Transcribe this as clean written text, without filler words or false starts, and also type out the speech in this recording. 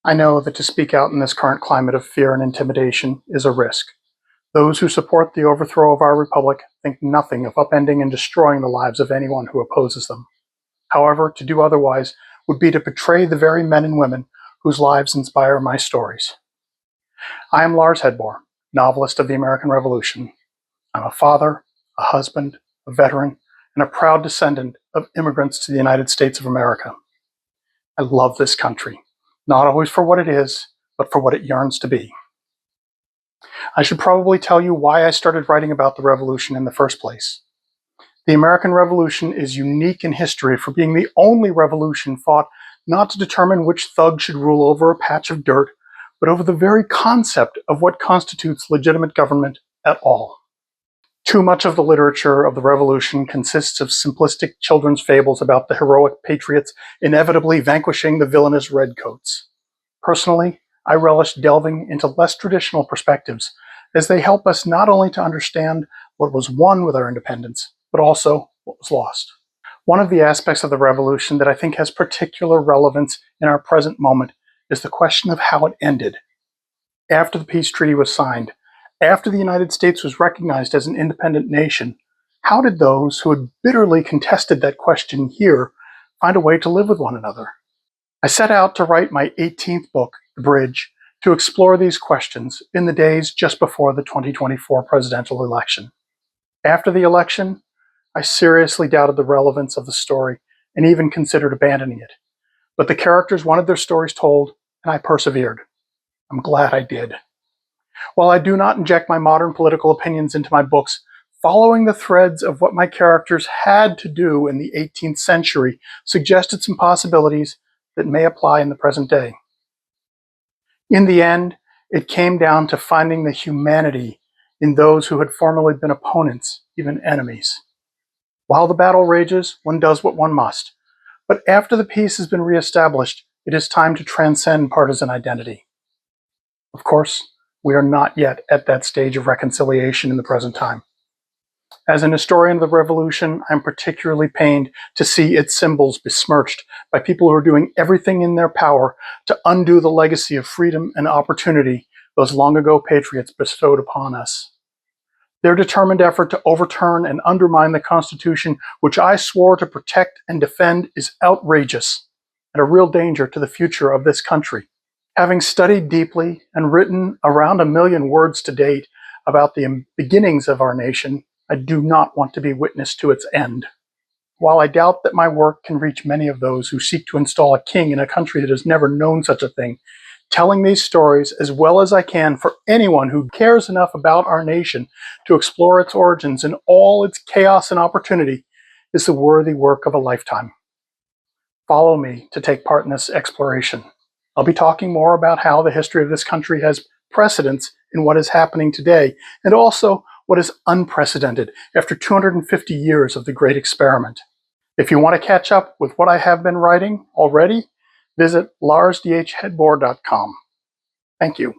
I know that to speak out in this current climate of fear and intimidation is a risk. Those who support the overthrow of our republic think nothing of upending and destroying the lives of anyone who opposes them. However, to do otherwise would be to betray the very men and women whose lives inspire my stories. I am Lars Hedborg, novelist of the American Revolution. I'm a father, a husband, a veteran, and a proud descendant of immigrants to the United States of America. I love this country, not always for what it is, but for what it yearns to be. I should probably tell you why I started writing about the Revolution in the first place. The American Revolution is unique in history for being the only revolution fought not to determine which thug should rule over a patch of dirt, but over the very concept of what constitutes legitimate government at all. Too much of the literature of the Revolution consists of simplistic children's fables about the heroic patriots inevitably vanquishing the villainous redcoats. Personally, I relish delving into less traditional perspectives, as they help us not only to understand what was won with our independence, but also what was lost. One of the aspects of the Revolution that I think has particular relevance in our present moment is the question of how it ended. After the peace treaty was signed, after the United States was recognized as an independent nation, how did those who had bitterly contested that question here find a way to live with one another? I set out to write my 18th book, The Bridge, to explore these questions in the days just before the 2024 presidential election. After the election, I seriously doubted the relevance of the story and even considered abandoning it. But the characters wanted their stories told, and I persevered. I'm glad I did. While I do not inject my modern political opinions into my books, following the threads of what my characters had to do in the 18th century suggested some possibilities that may apply in the present day. In the end, it came down to finding the humanity in those who had formerly been opponents, even enemies. While the battle rages, one does what one must. But after the peace has been reestablished, it is time to transcend partisan identity. Of course, we are not yet at that stage of reconciliation in the present time. As an historian of the Revolution, I'm particularly pained to see its symbols besmirched by people who are doing everything in their power to undo the legacy of freedom and opportunity those long ago patriots bestowed upon us. Their determined effort to overturn and undermine the Constitution, which I swore to protect and defend, is outrageous and a real danger to the future of this country. Having studied deeply and written around 1 million words to date about the beginnings of our nation, I do not want to be witness to its end. While I doubt that my work can reach many of those who seek to install a king in a country that has never known such a thing, telling these stories as well as I can for anyone who cares enough about our nation to explore its origins in all its chaos and opportunity is the worthy work of a lifetime. Follow me to take part in this exploration. I'll be talking more about how the history of this country has precedence in what is happening today, and also what is unprecedented after 250 years of the Great Experiment. If you want to catch up with what I have been writing already, visit larsdhhedborg.com. Thank you.